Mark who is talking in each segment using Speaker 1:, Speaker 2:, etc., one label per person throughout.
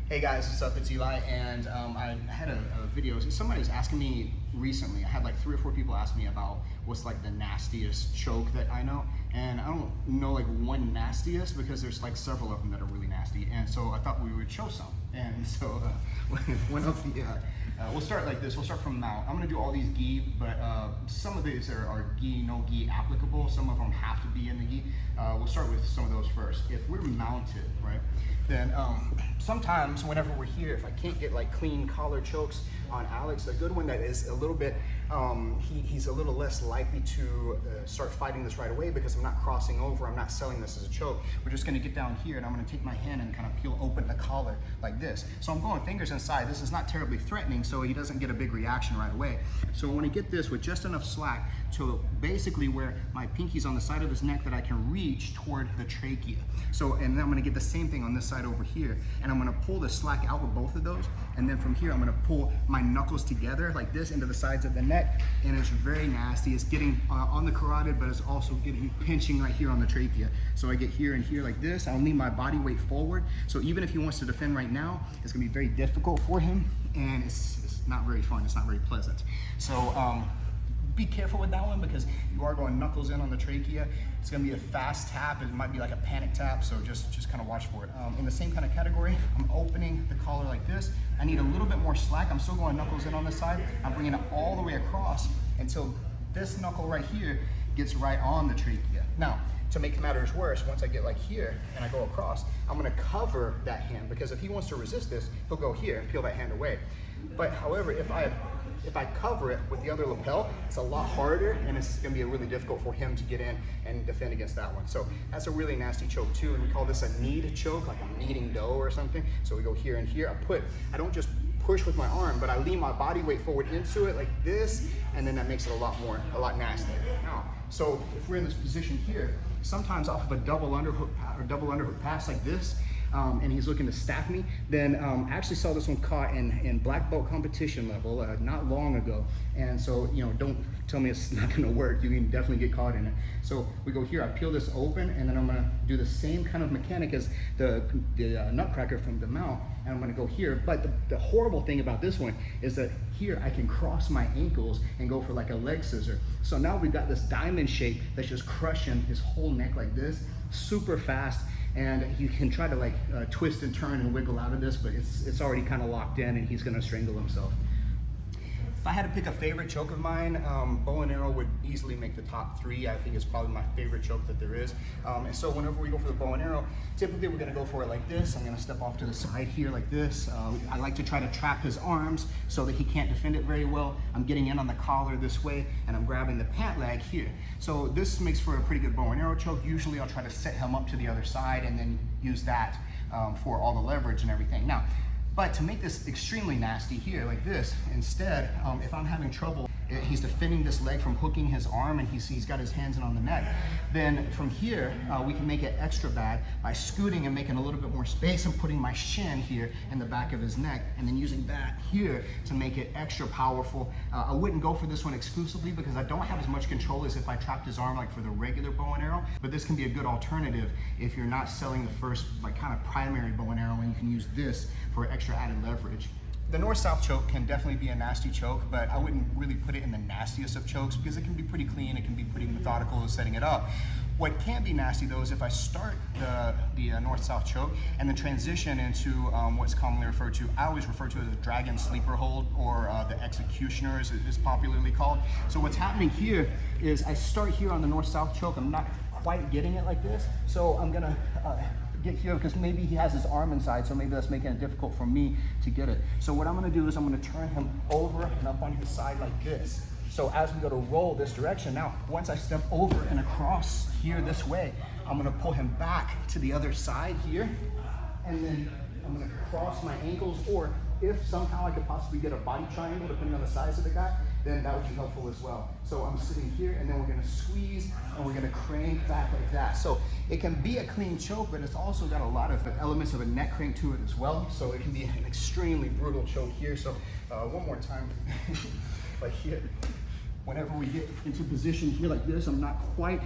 Speaker 1: Hey guys, what's up? It's Eli, and I had a video. Somebody was asking me recently. I had like 3 or 4 people ask me about what's like the nastiest choke that I know, and I don't know like one nastiest because there's like several of them that are really nasty. And so I thought we would show some. And so one of the we'll start like this. We'll start from mount. I'm gonna do all these gi, but some of these are gi, no gi applicable. Some of them have to be in the gi. We'll start with some of those first. If we're mounted, right, then sometimes whenever we're here, if I can't get like clean collar chokes on Alex, a good one that is a little bit, he's a little less likely to start fighting this right away because I'm not crossing over, I'm not selling this as a choke. We're just gonna get down here and I'm gonna take my hand and kind of peel open the collar like this. So I'm going fingers inside. This is not terribly threatening, so he doesn't get a big reaction right away. So I wanna get this with just enough slack to basically where my pinky's on the side of his neck that I can reach toward the trachea. So, and then I'm gonna get the same thing on this side over here, and I'm gonna pull the slack out with both of those, and then from here I'm gonna pull my knuckles together like this into the sides of the neck, and it's very nasty. It's getting on the carotid, but it's also getting pinching right here on the trachea. So I get here and here like this. I'll lean my body weight forward. So even if he wants to defend right now, it's gonna be very difficult for him, and it's not very fun. It's not very pleasant. So be careful with that one because you are going knuckles in on the trachea. It's gonna be a fast tap. It might be like a panic tap, so just kind of watch for it. In the same kind of category, I'm opening the collar like this. I need a little bit more slack. I'm still going knuckles in on this side. I'm bringing it all the way across until this knuckle right here gets right on the trachea. Now, to make matters worse, once I get like here and I go across, I'm gonna cover that hand because if he wants to resist this, he'll go here and peel that hand away. But however, if I cover it with the other lapel, it's a lot harder and it's gonna be really difficult for him to get in and defend against that one. So that's a really nasty choke too, and we call this a knead choke, like I'm kneading dough or something. So we go here and here. I don't just push with my arm, but I lean my body weight forward into it like this, and then that makes it a lot nastier. Now, so if we're in this position here, sometimes off of a double underhook pass like this, and he's looking to stack me, then I actually saw this one caught in black belt competition level not long ago. And so, you know, don't tell me it's not gonna work. You can definitely get caught in it. So we go here, I peel this open, and then I'm gonna do the same kind of mechanic as the nutcracker from the mount, and I'm gonna go here. But the horrible thing about this one is that here I can cross my ankles and go for like a leg scissor. So now we've got this diamond shape that's just crushing his whole neck like this, super fast. And you can try to like twist and turn and wiggle out of this, but it's already kind of locked in and he's gonna strangle himself. If I had to pick a favorite choke of mine, bow and arrow would easily make the top 3. I think it's probably my favorite choke that there is. And so whenever we go for the bow and arrow, typically we're gonna go for it like this. I'm gonna step off to the side here like this. I like to try to trap his arms so that he can't defend it very well. I'm getting in on the collar this way, and I'm grabbing the pant leg here. So this makes for a pretty good bow and arrow choke. Usually I'll try to set him up to the other side and then use that for all the leverage and everything. Now, but to make this extremely nasty here, like this, instead, if I'm having trouble, he's defending this leg from hooking his arm and he's got his hands in on the neck, then from here, we can make it extra bad by scooting and making a little bit more space and putting my shin here in the back of his neck and then using that here to make it extra powerful. I wouldn't go for this one exclusively because I don't have as much control as if I trapped his arm like for the regular bow and arrow, but this can be a good alternative if you're not selling the first like kind of primary bow and arrow, and you can use this for extra added leverage. The north-south choke can definitely be a nasty choke, but I wouldn't really put it in the nastiest of chokes because it can be pretty clean, it can be pretty methodical in setting it up. What can be nasty though is if I start the north-south choke and then transition into what's commonly referred to, I always refer to as a dragon sleeper hold, or the executioner as it is popularly called. So what's happening here is I start here on the north-south choke, I'm not quite getting it like this, so I'm gonna get here because maybe he has his arm inside, so maybe that's making it difficult for me to get it. So what I'm gonna do is I'm gonna turn him over and up on his side like this. So as we go to roll this direction, now once I step over and across here this way, I'm gonna pull him back to the other side here, and then I'm gonna cross my ankles, or if somehow I could possibly get a body triangle depending on the size of the guy, then that would be helpful as well. So I'm sitting here and then we're gonna squeeze and we're gonna crank back like that. So it can be a clean choke, but it's also got a lot of elements of a neck crank to it as well. So it can be an extremely brutal choke here. So one more time, like here. whenever we get into position here like this, I'm not quite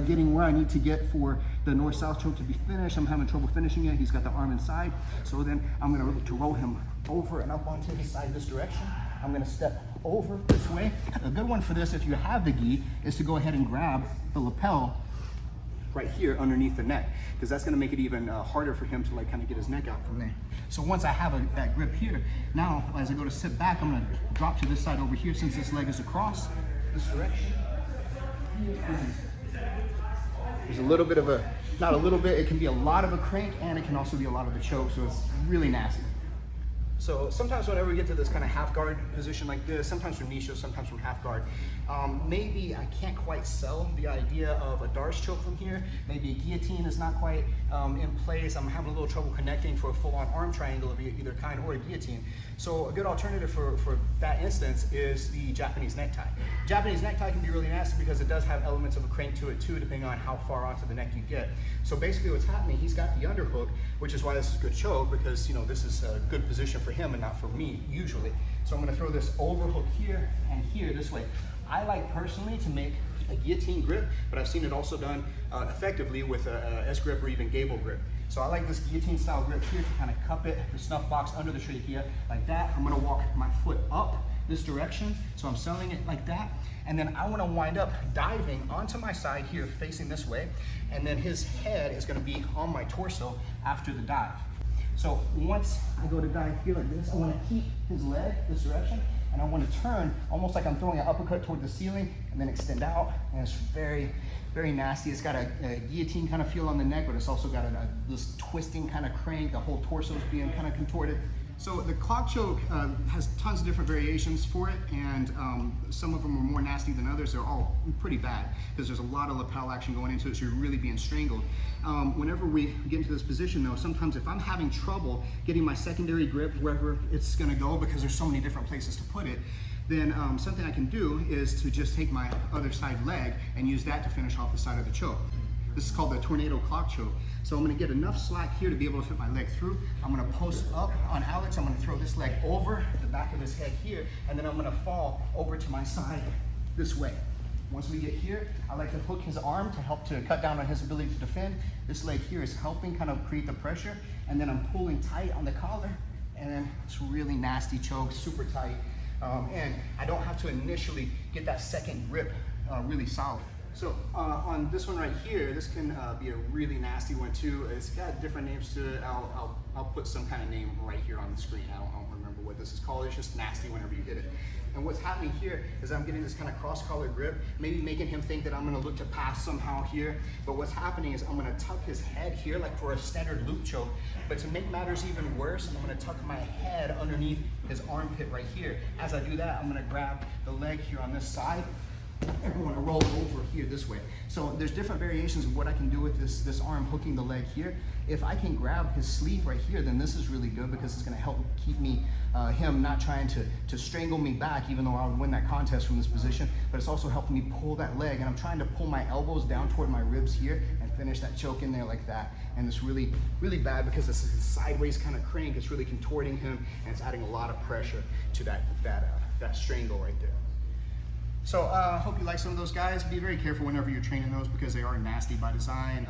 Speaker 1: getting where I need to get for the north-south choke to be finished. I'm having trouble finishing it. He's got the arm inside. So then I'm gonna look to roll him over and up onto his side this direction. I'm gonna step over this way. A good one for this, if you have the gi, is to go ahead and grab the lapel right here underneath the neck, because that's going to make it even harder for him to like kind of get his neck out from there. So once I have that grip here, now as I go to sit back, I'm going to drop to this side over here since this leg is across this direction. There's a little bit of a, not a little bit, it can be a lot of a crank, and it can also be a lot of a choke, so it's really nasty. So sometimes whenever we get to this kind of half guard position like this, sometimes from knee show, sometimes from half guard, maybe I can't quite sell the idea of a Darce choke from here. Maybe a guillotine is not quite in place. I'm having a little trouble connecting for a full-on arm triangle of either kind, or a guillotine. So a good alternative for that instance is the Japanese necktie. Japanese necktie can be really nasty because it does have elements of a crank to it too, depending on how far onto the neck you get. So basically what's happening, he's got the underhook, which is why this is a good choke, because you know this is a good position for him and not for me usually. So I'm going to throw this overhook here and here this way. I like personally to make a guillotine grip, but I've seen it also done effectively with a S grip or even gable grip. So I like this guillotine style grip here to kind of cup it, the snuff box under the trachea like that. I'm going to walk my foot up this direction, so I'm selling it like that, and then I want to wind up diving onto my side here facing this way, and then his head is going to be on my torso after the dive. So once I go to dive here like this, I want to keep his leg this direction, and I want to turn almost like I'm throwing an uppercut toward the ceiling and then extend out, and it's very, very nasty. It's got a guillotine kind of feel on the neck, but it's also got this twisting kind of crank. The whole torso is being kind of contorted. So the clock choke has tons of different variations for it, and some of them are more nasty than others. They're all pretty bad because there's a lot of lapel action going into it, so you're really being strangled. Whenever we get into this position though, sometimes if I'm having trouble getting my secondary grip wherever it's gonna go, because there's so many different places to put it, then something I can do is to just take my other side leg and use that to finish off the side of the choke. This is called the tornado clock choke. So I'm gonna get enough slack here to be able to fit my leg through. I'm gonna post up on Alex. I'm gonna throw this leg over the back of his head here, and then I'm gonna fall over to my side this way. Once we get here, I like to hook his arm to help to cut down on his ability to defend. This leg here is helping kind of create the pressure, and then I'm pulling tight on the collar, and then it's really nasty choke, super tight. And I don't have to initially get that second grip really solid. So on this one right here, this can be a really nasty one too. It's got different names to it. I'll put some kind of name right here on the screen. I don't remember what this is called. It's just nasty whenever you hit it. And what's happening here is I'm getting this kind of cross-collar grip, maybe making him think that I'm gonna look to pass somehow here. But what's happening is I'm gonna tuck his head here like for a standard loop choke. But to make matters even worse, I'm gonna tuck my head underneath his armpit right here. As I do that, I'm gonna grab the leg here on this side, and I'm gonna roll over here this way. So there's different variations of what I can do with this arm hooking the leg here. If I can grab his sleeve right here, then this is really good because it's gonna help keep me, him not trying to strangle me back, even though I would win that contest from this position, but it's also helping me pull that leg, and I'm trying to pull my elbows down toward my ribs here and finish that choke in there like that. And it's really, really bad because this is a sideways kind of crank. It's really contorting him, and it's adding a lot of pressure to that strangle right there. So I hope you like some of those guys. Be very careful whenever you're training those because they are nasty by design,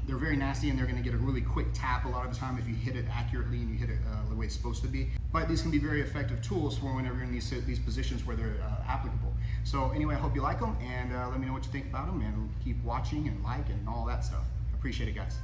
Speaker 1: they're very nasty, and they're gonna get a really quick tap a lot of the time if you hit it accurately and you hit it the way it's supposed to be. But these can be very effective tools for whenever you're in these positions where they're applicable. So anyway, I hope you like them, and let me know what you think about them, and keep watching and like and all that stuff. Appreciate it, guys.